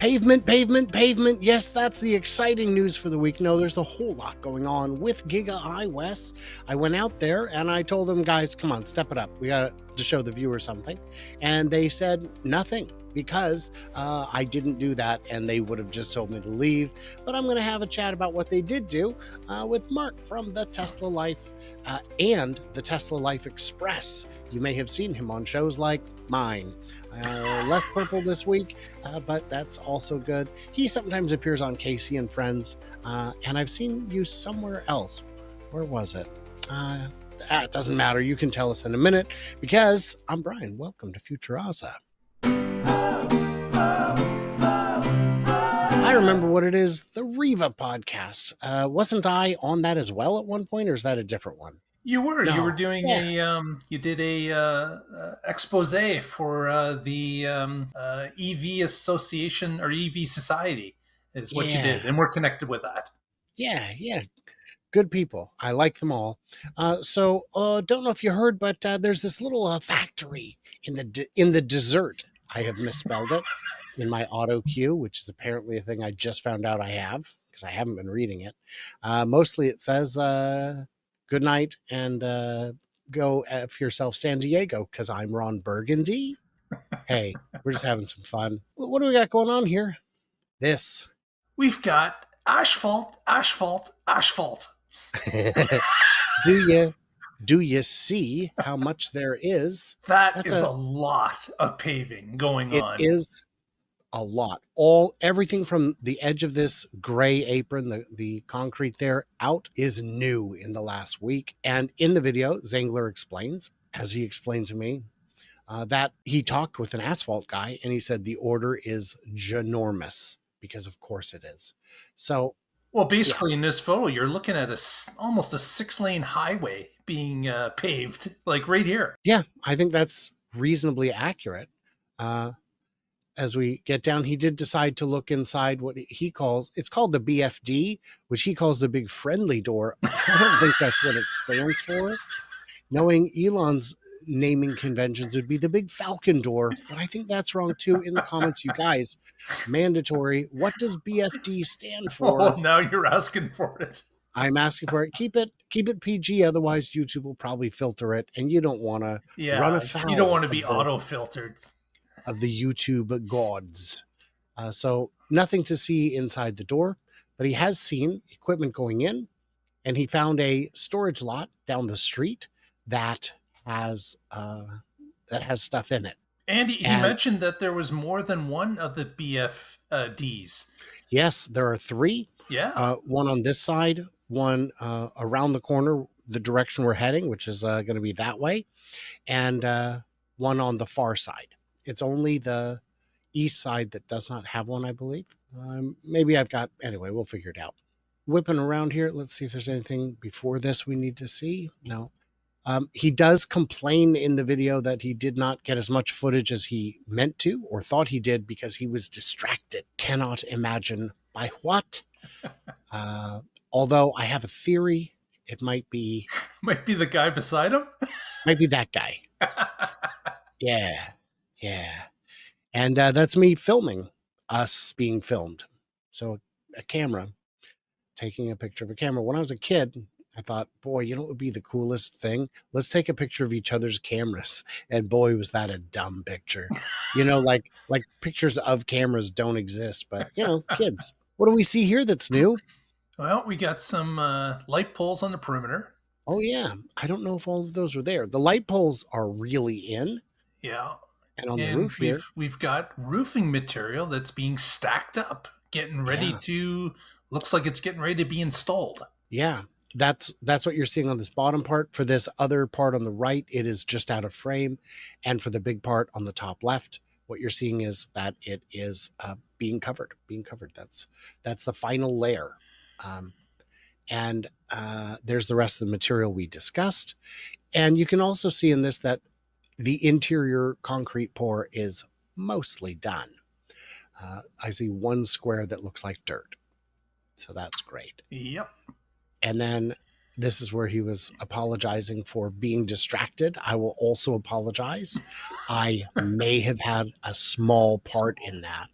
Pavement, pavement, pavement. Yes, that's the exciting news for the week. No, there's a whole lot going on with Giga iWest. I went out there and I told them, guys, come on, step it up. We got to show the viewer something. And they said nothing because I didn't do that and they would have just told me to leave. But I'm going to have a chat about what they did do with Mark from the Tesla Life and the Tesla Life Express. You may have seen him on shows like mine. Less purple this week, but that's also good. He sometimes appears on Casey and Friends, and I've seen you somewhere else. Where was it? It doesn't matter. You can tell us in a minute because I'm Brian. Welcome to Futuraza. I remember what it is, the Riva podcast. Wasn't I on that as well at one point, or is that a different one? You were. No. You were doing you did a expose for the EV Association or EV Society is what you did, and we're connected with that. Yeah. Good people. I like them all. So don't know if you heard, but there's this little factory in the dessert. I have misspelled it in my auto cue, which is apparently a thing I just found out I have because I haven't been reading it. Mostly it says good night and go F yourself San Diego because I'm Ron Burgundy. Hey, we're just having some fun. What do we got going on here? We've got asphalt. Do you see how much there is? That's a lot of paving going on. It is a lot. Everything from the edge of this gray apron, the concrete there out, is new in the last week. And in the video, Zangler explains, as he explained to me, that he talked with an asphalt guy and he said the order is ginormous because of course it is. So, well, basically in this photo, you're looking at almost a 6-lane highway being paved, like right here. Yeah, I think that's reasonably accurate. As we get down, he did decide to look inside what he calls, it's called the BFD, which he calls the big friendly door. I don't think that's what it stands for. Knowing Elon's naming conventions would be the big falcon door, but I think that's wrong too. In the comments, you guys, mandatory. What does BFD stand for? Oh, now you're asking for it. I'm asking for it. Keep it PG, otherwise YouTube will probably filter it, and you don't want to run afoul. You don't want to be auto filtered of the YouTube gods. So nothing to see inside the door, but he has seen equipment going in, and he found a storage lot down the street that has stuff in it. And he mentioned that there was more than one of the BFDs. Yes, there are 3. Yeah. One on this side, one around the corner, the direction we're heading, which is going to be that way, and one on the far side. It's only the east side that does not have one, I believe. Maybe anyway, we'll figure it out. Whipping around here. Let's see if there's anything before this we need to see. No. He does complain in the video that he did not get as much footage as he meant to or thought he did because he was distracted. Cannot imagine by what. Although I have a theory, it might be the guy beside him. Might be that guy. Yeah. And that's me filming us being filmed. So a camera, taking a picture of a camera. When I was a kid, I thought, boy, you know what would be the coolest thing? Let's take a picture of each other's cameras. And boy, was that a dumb picture. Like pictures of cameras don't exist, but kids. What do we see here that's new? Well, we got some light poles on the perimeter. Oh, yeah. I don't know if all of those are there. The light poles are really in. Yeah. And on the roof here, we've got roofing material that's being stacked up, getting ready looks like it's getting ready to be installed. Yeah. That's what you're seeing on this bottom part. For this other part on the right, it is just out of frame. And for the big part on the top left, what you're seeing is that it is being covered. That's the final layer. And there's the rest of the material we discussed. And you can also see in this that the interior concrete pour is mostly done. I see one square that looks like dirt. So that's great. Yep. And then this is where he was apologizing for being distracted. I will also apologize. I may have had a small part in that.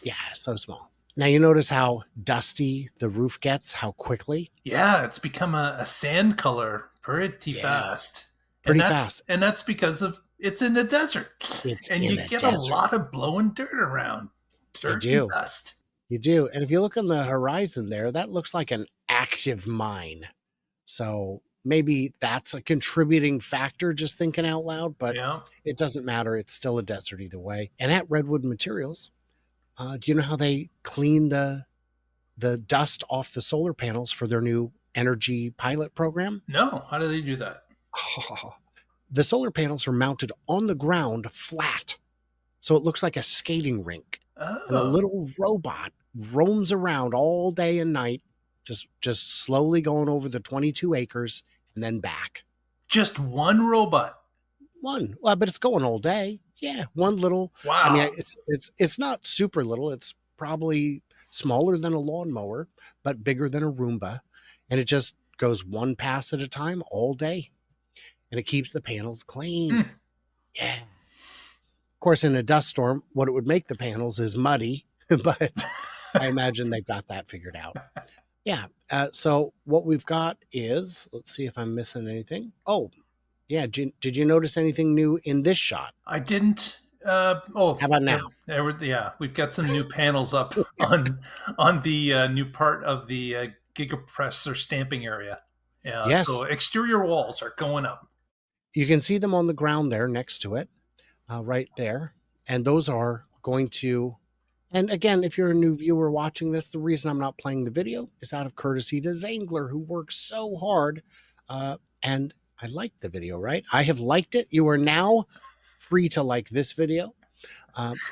Yeah, so small. Now you notice how dusty the roof gets, how quickly? Yeah, it's become a sand color pretty Yeah, fast. And pretty that's fast. and that's because of it's in the desert. It's And in you a get a desert. lot of blowing dirt around. You Dirt and do. dust. You do. And if you look on the horizon there, that looks like an active mine. So maybe that's a contributing factor, just thinking out loud, but Yeah. it doesn't matter. It's still a desert either way. And at Redwood Materials, do you know how they clean the dust off the solar panels for their new energy pilot program? No, how do they do that? The solar panels are mounted on the ground flat, so it looks like a skating rink. And a Oh, little robot roams around all day and night, just slowly going over the 22 acres and then back. just one robot. One, well, but it's going all day. Yeah, one little. I mean, Wow. it's not super little. It's probably smaller than a lawnmower, but bigger than a Roomba, and it just goes one pass at a time all day, and it keeps the panels clean. Hmm. Yeah. Of course, in a dust storm, what it would make the panels is muddy, but I imagine they've got that figured out. Yeah. So what we've got is, let's see if I'm missing anything. Oh, yeah. Did you notice anything new in this shot? I didn't. How about There, now? yeah, we've got some new panels up on the new part of the gigapressor stamping area. Yeah, Yes, so exterior walls are going up. you can see them on the ground there next to it, right there. And those are going to, and again, if you're a new viewer watching this, the reason I'm not playing the video is out of courtesy to Zangler, who works so hard. And I liked the video, right? I have liked it. You are now free to like this video.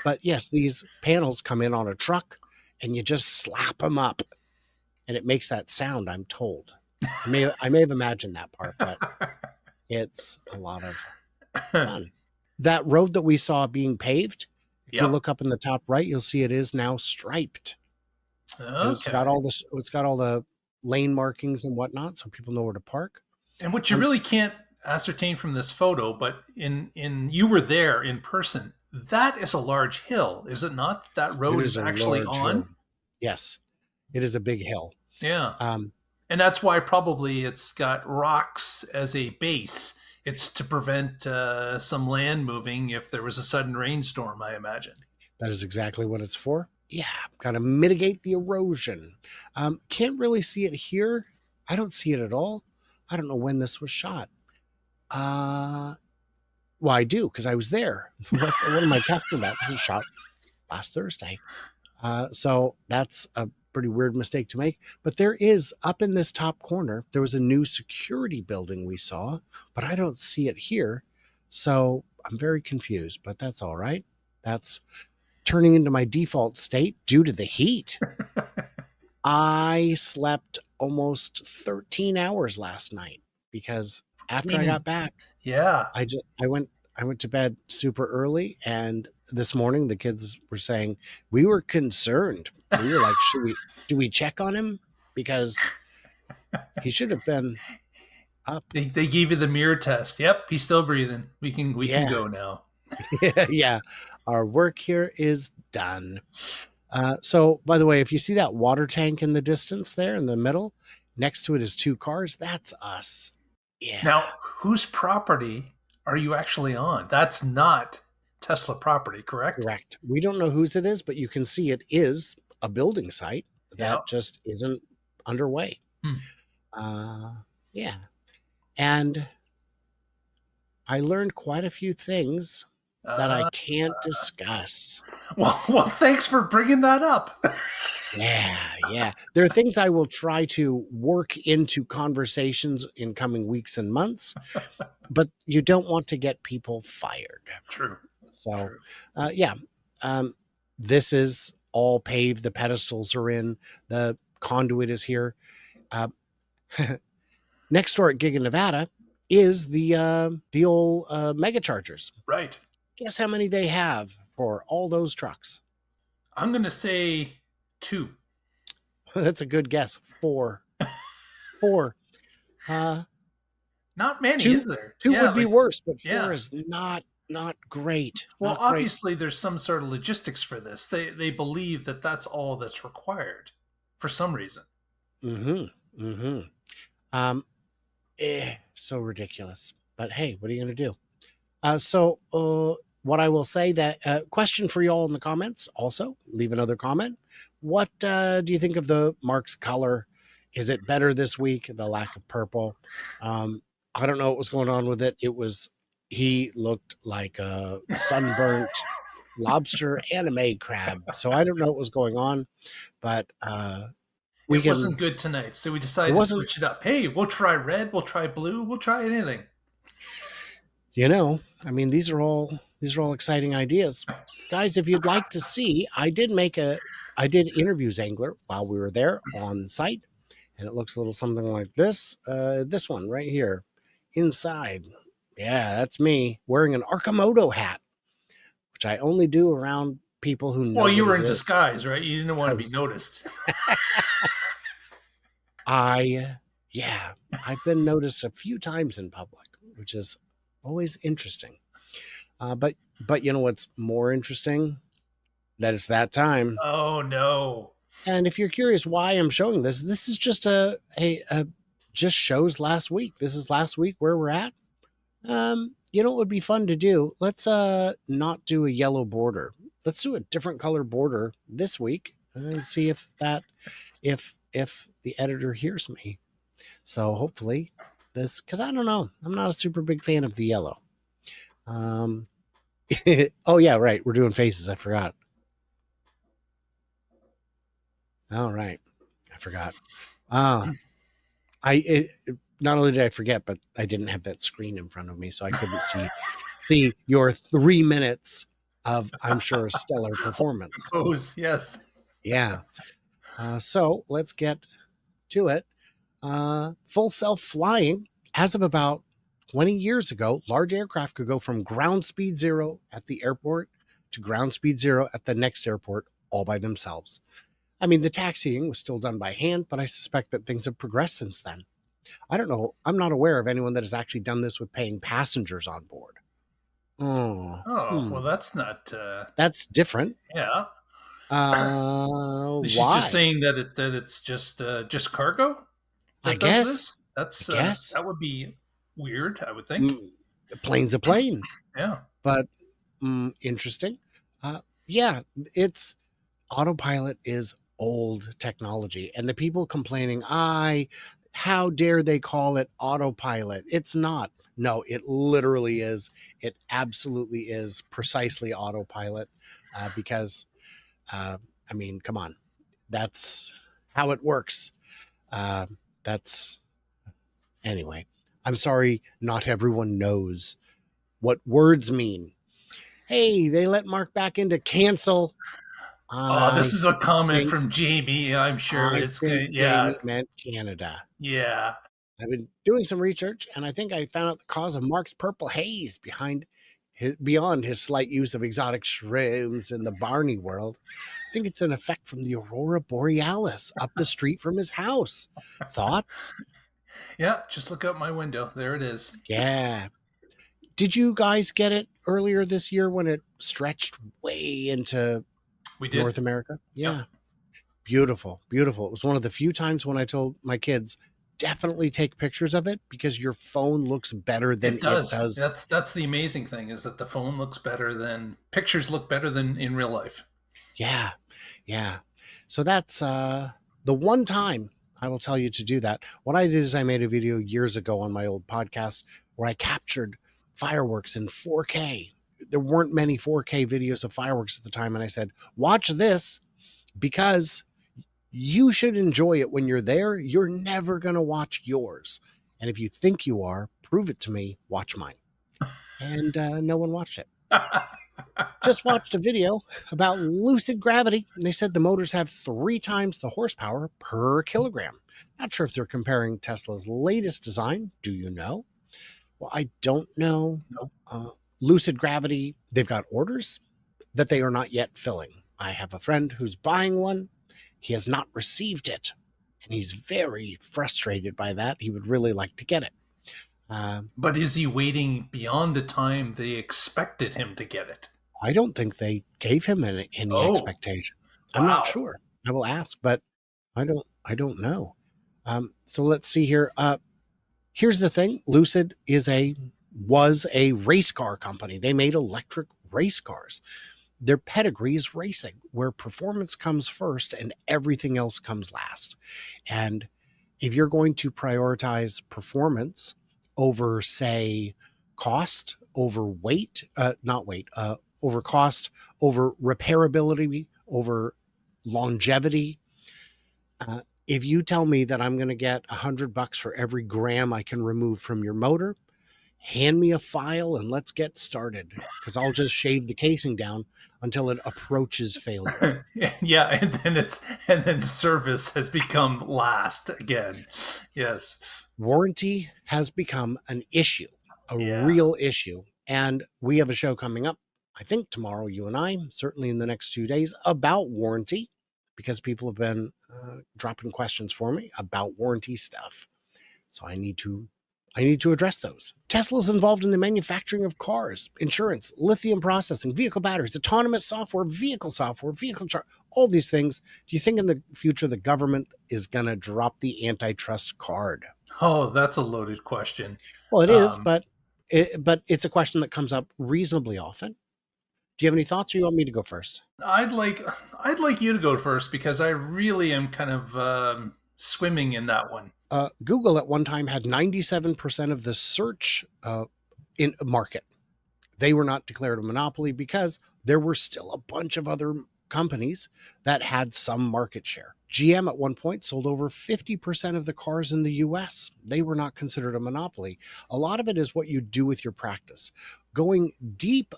But yes, these panels come in on a truck and you just slap them up and it makes that sound, I'm told. I may have imagined that part, but it's a lot of fun. That road that we saw being paved, if you Yep. look up in the top right, you'll see it is now striped. And Okay. it's got all the lane markings and whatnot, so people know where to park. And what you And really can't ascertain from this photo, but in you were there in person. That is a large hill, is it not? That it road is is a actually large on. hill. Yes, it is a big hill. Yeah. Um, And that's why probably it's got rocks as a base. It's to prevent some land moving if there was a sudden rainstorm, I imagine. that is exactly what it's for. Yeah, got to mitigate the erosion. Can't really see it here. I don't see it at all. I don't know when this was shot. Uh, well, I do because I was there. What am I talking about? This was shot last Thursday. So that's a pretty weird mistake to make. But there is up in this top corner, there was a new security building we saw, but I don't see it here. So I'm very confused, but that's all right. That's turning into my default state due to the heat. I slept almost 13 hours last night because after I got Kidding. back, Yeah. I went to bed super early, and this morning the kids were saying we were concerned. We were like, should we do we check on him because he should have been up? They gave you the mirror test. Yep, he's still breathing. We can Yeah, go now. yeah. Our work here is done. So, by the way, if you see that water tank in the distance there in the middle, next to it is two cars. That's us. Yeah, Now, whose property are you actually on? That's not Tesla property, correct? correct. We don't know whose it is, but you can see it is a building site that Yep. just isn't underway. Hmm. Uh, yeah. And I learned quite a few things that I Uh, can't discuss. well, thanks for bringing that up. Yeah, yeah. There are things I will try to work into conversations in coming weeks and months, but you don't want to get people fired. True. So, True. yeah, um, this is all paved. The pedestals are in. The conduit is here. Uh, next door at Giga Nevada is the old mega chargers. Right. Guess how many they have for all those trucks? I'm going to say two. That's a good guess. Four. Four. Uh, Not many, two is there? two Yeah, would be like worse, but four yeah. is not great. Well, Not great. obviously, there's some sort of logistics for this. They believe that that's all that's required for some reason. Mm-hmm. Mm-hmm. Um, so ridiculous. But hey, what are you gonna do? What I will say that question for you all in the comments. Also, leave another comment. What do you think of the Mark's color? Is it better this week? The lack of purple. Um, I don't know what was going on with it. He looked like a sunburnt lobster anime crab. So I don't know what was going on, but we It can. wasn't good tonight, so we It decided to wasn't. switch it up. Hey, we'll try red, we'll try blue, we'll try anything. I mean, these are all exciting ideas. Guys, if you'd like to see, I did interviews Angler while we were there on site, and it looks a little something like this. This one right here. Inside. Yeah, that's me wearing an Arcimoto hat, which I only do around people who know Well, you what were it in is. disguise, right? You didn't want I to be was noticed. I yeah, I've been noticed a few times in public, which is always interesting. But you know what's more interesting? That it's that time. Oh no. And if you're curious why I'm showing this, this is just a just shows last week. This is last week where we're at. What would be fun to do? Let's not do a yellow border. Let's do a different color border this week and see if the editor hears me. So hopefully this, because I don't know, I'm not a super big fan of the yellow. Um, oh yeah, right. We're doing faces. I forgot. All right, I forgot. Ah, not only did I forget, but I didn't have that screen in front of me, so I couldn't see your 3 minutes of, I'm sure, stellar performance. Pose, yes. Yeah. So let's get to it. Full self flying. As of about 20 years ago, large aircraft could go from ground speed zero at the airport to ground speed zero at the next airport all by themselves. I mean, the taxiing was still done by hand, but I suspect that things have progressed since then. I don't know. I'm not aware of anyone that has actually done this with paying passengers on board. Oh, Oh, well, that's not. that's different. Yeah, she's just Why? saying that it's just cargo I that does guess. this. I guess. That would be weird. I would think. Mm, a plane's a plane, Yeah. but interesting. Yeah, it's autopilot is old technology, and the people complaining, how dare they call it autopilot? It's not. No, it literally is. It absolutely is precisely autopilot, because I mean, come on, that's how it works. Uh, that's anyway. I'm sorry, not everyone knows what words mean. Hey, they let Mark back into cancel. Oh, I this is a comment think from Jamie. I'm sure I it's think going. Yeah, Jamie meant Canada. yeah, I've been doing some research, and I think I found out the cause of Mark's purple haze beyond his slight use of exotic shrooms in the Barney world. I think it's an effect from the aurora borealis up the street from his house. Thoughts? yeah. Just look out my window. There it is. Yeah. Did you guys get it earlier this year when it stretched way into We did. North America? Yep. Yeah. Beautiful, beautiful. It was one of the few times when I told my kids, definitely take pictures of it because your phone looks better than It it does. does. That's the amazing thing is that the phone looks better than pictures look better than in real life. Yeah. Yeah. So that's the one time I will tell you to do that. What I did is I made a video years ago on my old podcast where I captured fireworks in 4K. There weren't many 4K videos of fireworks at the time. And I said, watch this because you should enjoy it when you're there. You're never going to watch yours. And if you think you are, prove it to me. Watch mine. And no one watched it. Just watched a video about lucid gravity. And they said the motors have 3 times the horsepower per kilogram. Not sure if they're comparing Tesla's latest design. Do you know? Well, I don't know. Nope. Lucid gravity, they've got orders that they are not yet filling. I have a friend who's buying one. He has not received it, and he's very frustrated by that. He would really like to get it. But is he waiting beyond the time they expected him to get it? I don't think they gave him any Oh, expectation. I'm not wow. sure. I will ask, but I don't know. So let's see here. Here's the thing: Lucid was a race car company. They made electric race cars. Their pedigree is racing, where performance comes first and everything else comes last. And if you're going to prioritize performance over, say, cost, over weight, not weight, over cost, over repairability, over longevity, if you tell me that I'm going to get $100 for every gram I can remove from your motor, hand me a file and let's get started, because I'll just shave the casing down until it approaches failure. Yeah, and then service has become last again. Yes. Warranty has become an issue, a Yeah. real issue. And we have a show coming up, I think tomorrow, you and I, certainly in the next 2 days, about warranty, because people have been dropping questions for me about warranty stuff. So I need to address those. Tesla's involved in the manufacturing of cars, insurance, lithium processing, vehicle batteries, autonomous software, vehicle chart, all these things. Do you think in the future the government is going to drop the antitrust card? Oh, that's a loaded question. Well, it is, Um, but it's a question that comes up reasonably often. Do you have any thoughts, or you want me to go first? I'd like I'd like you to go first because I really am kind of swimming in that one. Google at one time had 97% of the search in market. They were not declared a monopoly because there were still a bunch of other companies that had some market share. GM at one point sold over 50% of the cars in the US. They were not considered a monopoly. A lot of it is what you do with your practice. Going deep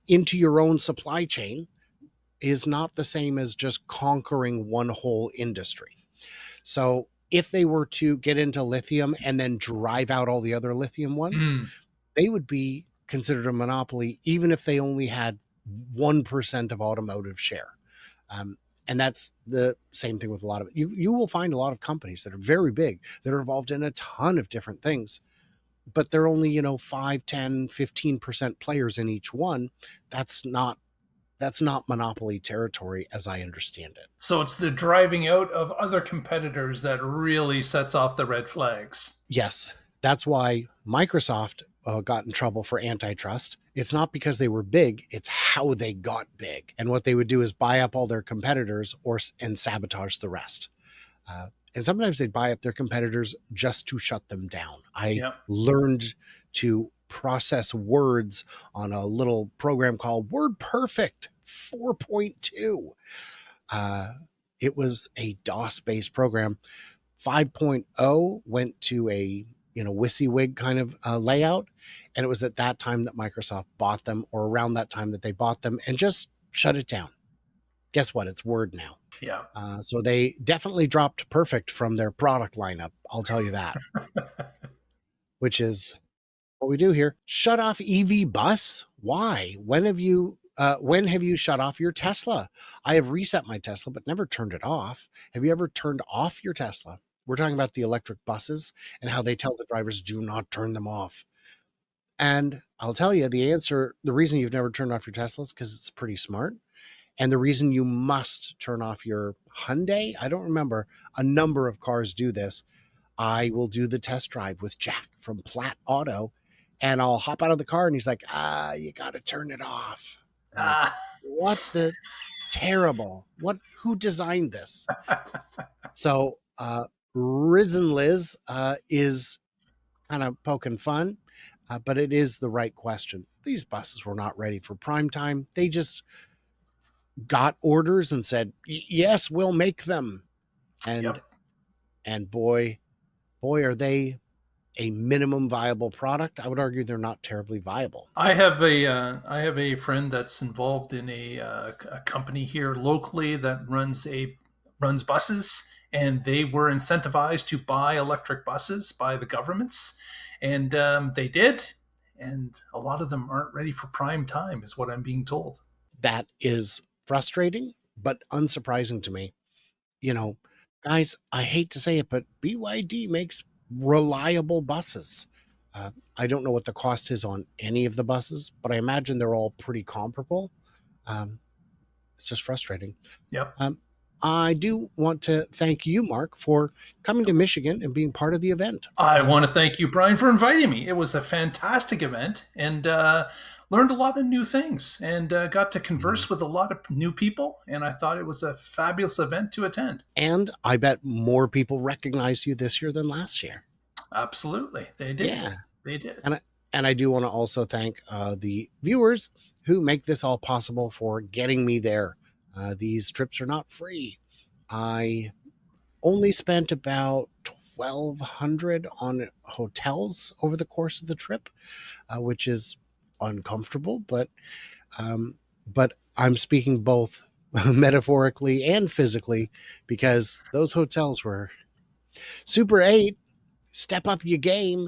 into your own supply chain is not the same as just conquering one whole industry. So if they were to get into lithium and then drive out all the other lithium ones, Mm. they would be considered a monopoly, even if they only had 1% of automotive share. Um, and that's the same thing with a lot of it. You will find a lot of companies that are very big that are involved in a ton of different things, but they're only, 5, 10, 15% players in each one. That's not monopoly territory as I understand it. So it's the driving out of other competitors that really sets off the red flags. Yes, that's why Microsoft got in trouble for antitrust. It's not because they were big, it's how they got big. And what they would do is buy up all their competitors and sabotage the rest. And sometimes they'd buy up their competitors just to shut them down. I Yeah. learned to process words on a little program called Word Perfect 4.2. Uh, it was a DOS based program. 5.0 went to a WYSIWYG kind of layout, and it was at that time that Microsoft bought them, or around that time that they bought them, and just shut it down. Guess what? It's Word now. Yeah. So they definitely dropped Perfect from their product lineup. I'll tell you that, which is what we do here. Shut off EV bus? Why? When have you shut off your Tesla? I have reset my Tesla, but never turned it off. Have you ever turned off your Tesla? We're talking about the electric buses and how they tell the drivers do not turn them off. And I'll tell you the answer, the reason you've never turned off your Tesla is because it's pretty smart. And the reason you must turn off your Hyundai, I don't remember, a number of cars do this. I will do the test drive with Jack from Platt Auto, and I'll hop out of the car and he's like, you got to turn it off. I'm like, Ah. what the terrible, who designed this? So, Risen Liz is kind of poking fun, but it is the right question. These buses were not ready for prime time. They just got orders and said, yes, we'll make them. And, Yep. and boy, are they a minimum viable product. I would argue they're not terribly viable. I have a friend that's involved in a company here locally that runs buses, and they were incentivized to buy electric buses by the governments, and they did, and a lot of them aren't ready for prime time, is what I'm being told. That is frustrating, but unsurprising to me. You know, guys, I hate to say it, but BYD makes reliable buses. I don't know what the cost is on any of the buses, but I imagine they're all pretty comparable. Um, it's just frustrating. Yep. Um, I do want to thank you, Mark, for coming to Michigan and being part of the event. I want to thank you, Brian, for inviting me. It was a fantastic event, and learned a lot of new things, and got to Mhm. converse with a lot of new people. And I thought it was a fabulous event to attend. And I bet more people recognized you this year than last year. Absolutely, they did. Yeah. They did. And I do want to also thank the viewers who make this all possible for getting me there. These trips are not free. I only spent about 1,200 on hotels over the course of the trip, which is uncomfortable, um, but I'm speaking both metaphorically and physically because those hotels were Super 8. Step up your game.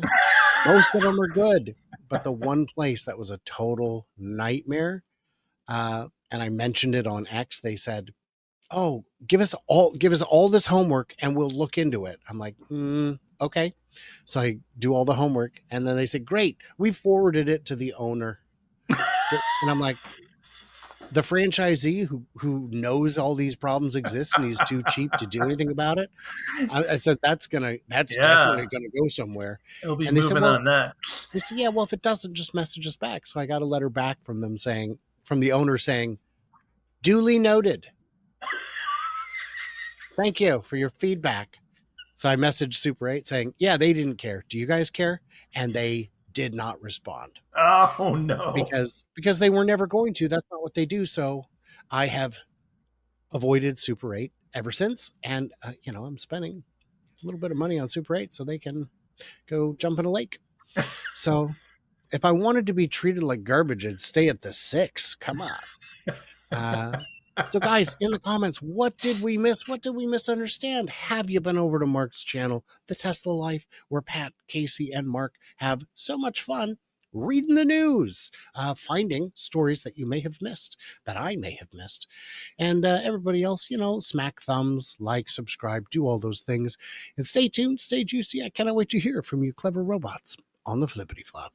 Most of them are good, but the one place that was a total nightmare, and I mentioned it on X, they said, "Oh, give us all this homework, and we'll look into it." I'm like, okay. So I do all the homework, and then they said, "Great, we forwarded it to the owner." And I'm like, the franchisee who knows all these problems exist and he's too cheap to do anything about it. I said that's Yeah, definitely gonna go somewhere. it'll be And they said, moving well, on that. they said, yeah, well, if it doesn't, just message us back. So I got a letter back from them saying, from the owner saying, duly noted. Thank you for your feedback. So I messaged Super 8 saying, yeah, they didn't care. Do you guys care? And they did not respond Oh no. because they were never going to. That's not what they do. So I have avoided Super 8 ever since. And, I'm spending a little bit of money on Super 8 so they can go jump in a lake. So if I wanted to be treated like garbage, I'd stay at the 6. Come on. Uh, so, guys, in the comments, what did we miss? What did we misunderstand? Have you been over to Mark's channel, The Tesla Life, where Pat, Casey, and Mark have so much fun reading the news, finding stories that you may have missed, that I may have missed. And everybody else, smack thumbs, like, subscribe, do all those things. And stay tuned, stay juicy. I cannot wait to hear from you, clever robots, on the Flippity Flop.